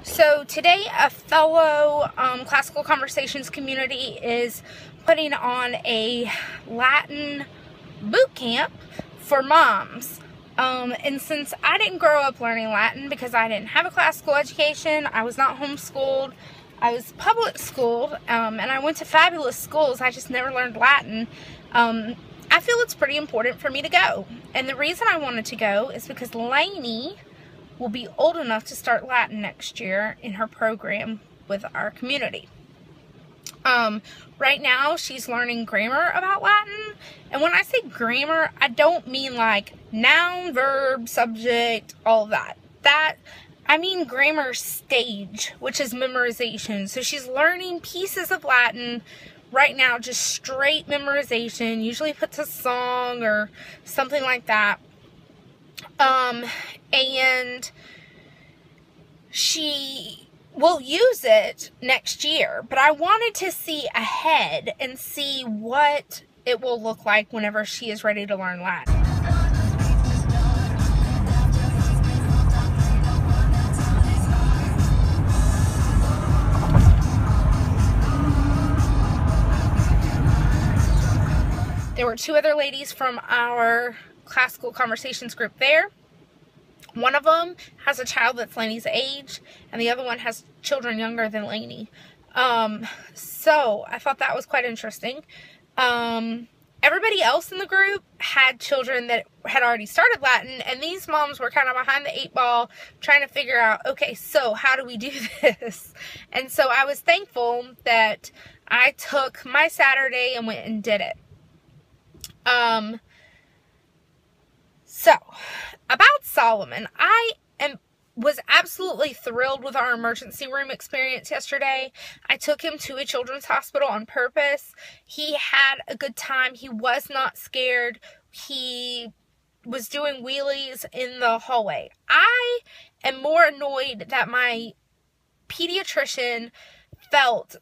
So today a fellow Classical Conversations community is putting on a Latin boot camp for moms. And since I didn't grow up learning Latin because I didn't have a classical education, I was not homeschooled, I was public schooled, and I went to fabulous schools, I just never learned Latin. I feel it's pretty important for me to go. And the reason I wanted to go is because Lainey will be old enough to start Latin next year in her program with our community. Right now she's learning grammar about Latin, and when I say grammar, I don't mean like noun, verb, subject, all of that. I mean grammar stage, which is memorization. So she's learning pieces of Latin right now, just straight memorization, usually put to song or something like that. And she will use it next year, but I wanted to see ahead and see what it will look like whenever she is ready to learn Latin. There were two other ladies from our Classical Conversations group there. One of them has a child that's Lainey's age, and the other one has children younger than Lainey. So I thought that was quite interesting. Everybody else in the group had children that had already started Latin, and these moms were kind of behind the 8 ball trying to figure out, okay, so how do we do this? And so I was thankful that I took my Saturday and went and did it. So, about Solomon, I was absolutely thrilled with our emergency room experience yesterday. I took him to a children's hospital on purpose. He had a good time. He was not scared. He was doing wheelies in the hallway. I am more annoyed that my pediatrician felt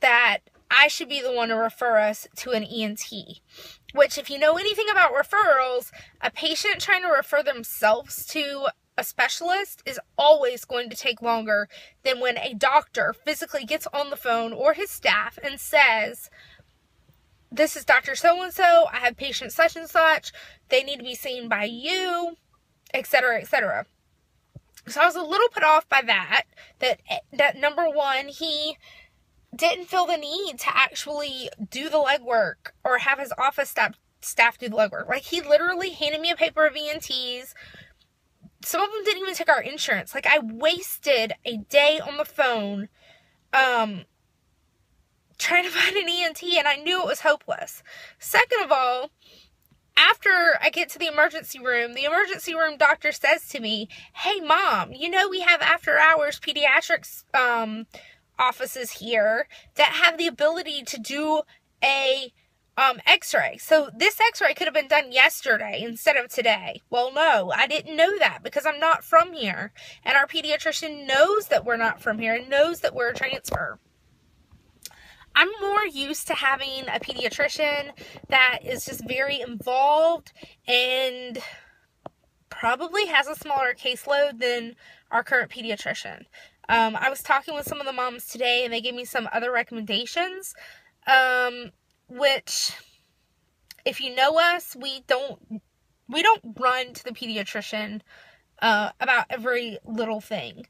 that I should be the one to refer us to an ENT. Which, if you know anything about referrals, a patient trying to refer themselves to a specialist is always going to take longer than when a doctor physically gets on the phone or his staff and says, this is Dr. So-and-so, I have patient such and such, they need to be seen by you, etc., etc. So I was a little put off by that number one, he didn't feel the need to actually do the legwork or have his office staff do the legwork. Like, he literally handed me a paper of ENTs. Some of them didn't even take our insurance. Like, I wasted a day on the phone trying to find an ENT, and I knew it was hopeless. Second of all, after I get to the emergency room doctor says to me, hey, Mom, you know we have after-hours pediatrics offices here that have the ability to do a x-ray. So this x-ray could have been done yesterday instead of today. Well, no, I didn't know that because I'm not from here. And our pediatrician knows that we're not from here and knows that we're a transfer. I'm more used to having a pediatrician that is just very involved and probably has a smaller caseload than our current pediatrician. I was talking with some of the moms today, and they gave me some other recommendations, which, if you know us, we don't run to the pediatrician, about every little thing.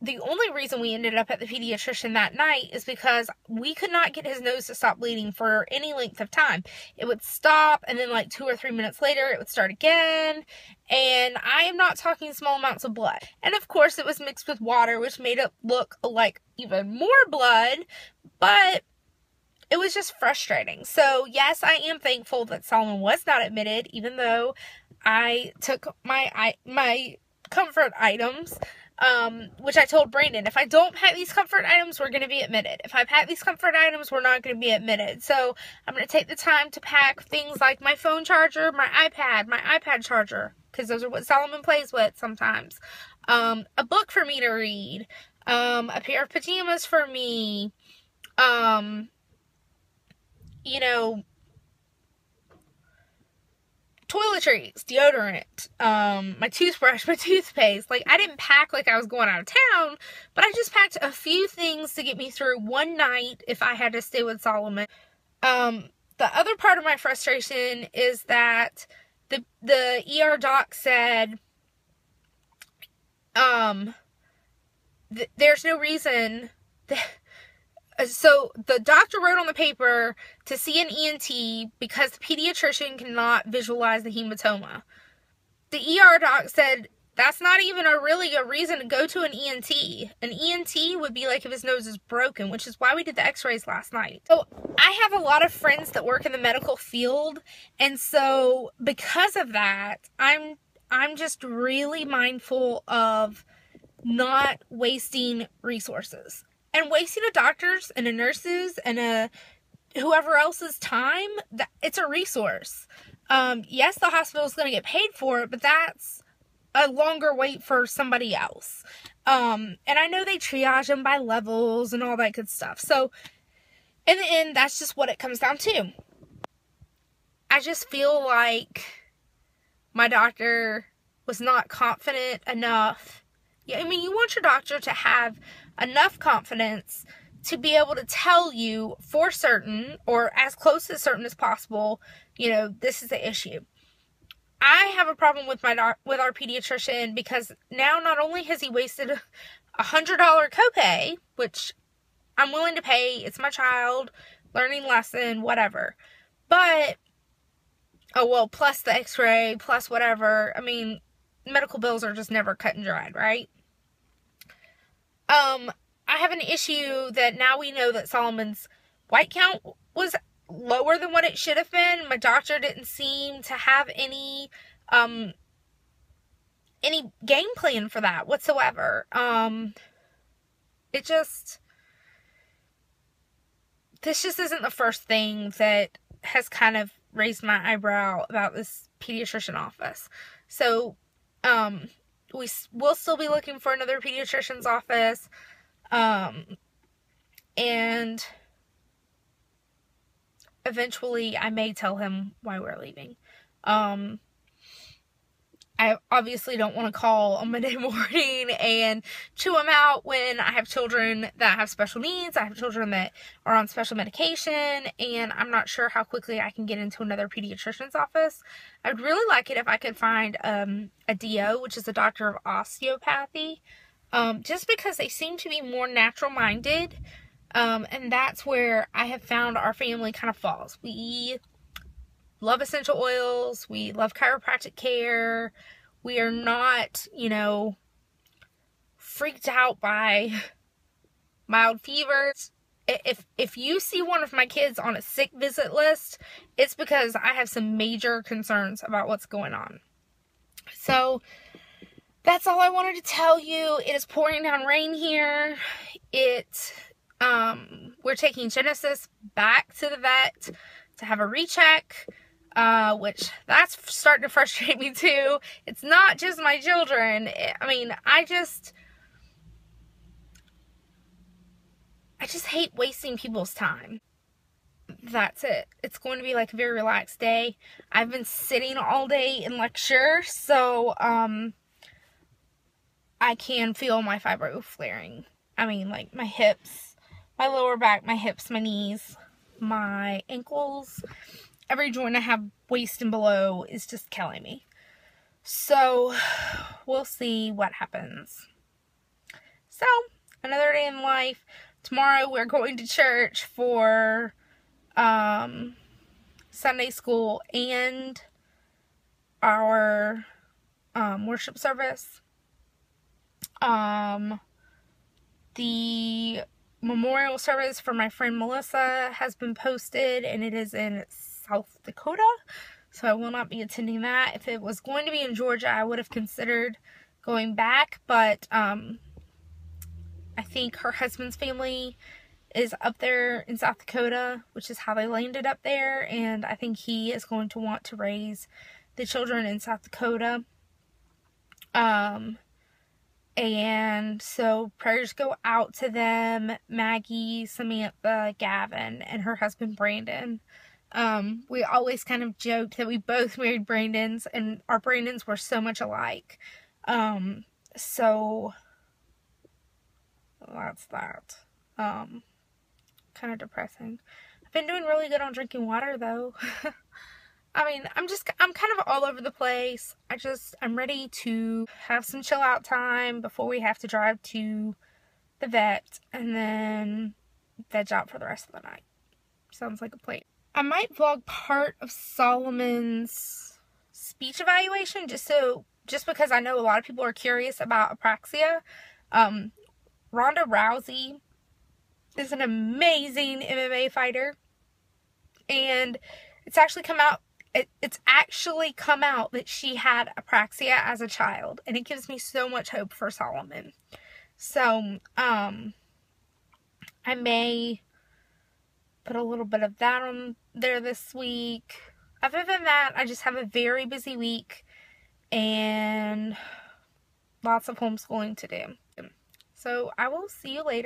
The only reason we ended up at the pediatrician that night is because we could not get his nose to stop bleeding for any length of time. It would stop, and then like 2 or 3 minutes later, it would start again. And I am not talking small amounts of blood. And of course, it was mixed with water, which made it look like even more blood. But it was just frustrating. So yes, I am thankful that Solomon was not admitted, even though I took my comfort items. Which I told Brandon, if I don't pack these comfort items, we're going to be admitted. If I pack these comfort items, we're not going to be admitted. So I'm going to take the time to pack things like my phone charger, my iPad charger, because those are what Solomon plays with sometimes. A book for me to read, a pair of pajamas for me, toiletries, deodorant, my toothbrush, my toothpaste. Like, I didn't pack like I was going out of town, but I just packed a few things to get me through one night if I had to stay with Solomon. The other part of my frustration is that the ER doc said, there's no reason so the doctor wrote on the paper to see an ENT because the pediatrician cannot visualize the hematoma. The ER doc said that's not even really a reason to go to an ENT. An ENT would be like if his nose is broken, which is why we did the x-rays last night. So I have a lot of friends that work in the medical field, and so because of that, I'm just really mindful of not wasting resources. And wasting a doctor's and a nurse's and a whoever else's time, it's a resource. Yes, the hospital is going to get paid for it, but that's a longer wait for somebody else. And I know they triage them by levels and all that good stuff. So, in the end, that's just what it comes down to. I just feel like my doctor was not confident enough. Yeah, I mean, you want your doctor to have enough confidence to be able to tell you for certain, or as close to certain as possible, you know, this is the issue. I have a problem with with our pediatrician because now not only has he wasted $100 copay, which I'm willing to pay, it's my child, learning lesson, whatever, but, oh well, plus the x-ray, plus whatever, I mean, medical bills are just never cut and dried, right? I have an issue that now we know that Solomon's white count was lower than what it should have been. My doctor didn't seem to have any game plan for that whatsoever. This just isn't the first thing that has kind of raised my eyebrow about this pediatrician office. So, we'll still be looking for another pediatrician's office, and eventually I may tell him why we're leaving. I obviously don't want to call on Monday morning and chew him out when I have children that have special needs. I have children that are on special medication, and I'm not sure how quickly I can get into another pediatrician's office. I would really like it if I could find a DO, which is a doctor of osteopathy, just because they seem to be more natural-minded, and that's where I have found our family kind of falls. We love essential oils. We love chiropractic care. We are not, you know, freaked out by mild fevers. If you see one of my kids on a sick visit list, it's because I have some major concerns about what's going on. So that's all I wanted to tell you. It is pouring down rain here. We're taking Genesis back to the vet to have a recheck. Which that's starting to frustrate me too. It's not just my children. I mean, I just hate wasting people's time. That's it. It's going to be like a very relaxed day. I've been sitting all day in lecture, so, I can feel my fibro flaring. I mean, like, my hips, my lower back, my hips, my knees, my ankles, every joint I have waist and below is just killing me. So, we'll see what happens. So, another day in life. Tomorrow we're going to church for Sunday school and our worship service. The memorial service for my friend Melissa has been posted, and it is in South Dakota, so I will not be attending that. If it was going to be in Georgia, I would have considered going back, but I think her husband's family is up there in South Dakota, which is how they landed up there, and I think he is going to want to raise the children in South Dakota. And so prayers go out to them, Maggie, Samantha, Gavin, and her husband Brandon. We always kind of joked that we both married Brandons, and our Brandons were so much alike. So that's that. Kind of depressing. I've been doing really good on drinking water, though. I mean, I'm kind of all over the place. I'm ready to have some chill out time before we have to drive to the vet and then veg out for the rest of the night. Sounds like a plan. I might vlog part of Solomon's speech evaluation just because I know a lot of people are curious about apraxia. Ronda Rousey is an amazing MMA fighter, and it's actually come out that she had apraxia as a child, and it gives me so much hope for Solomon. So, I may put a little bit of that on there this week. Other than that, I just have a very busy week and lots of homeschooling to do. So, I will see you later.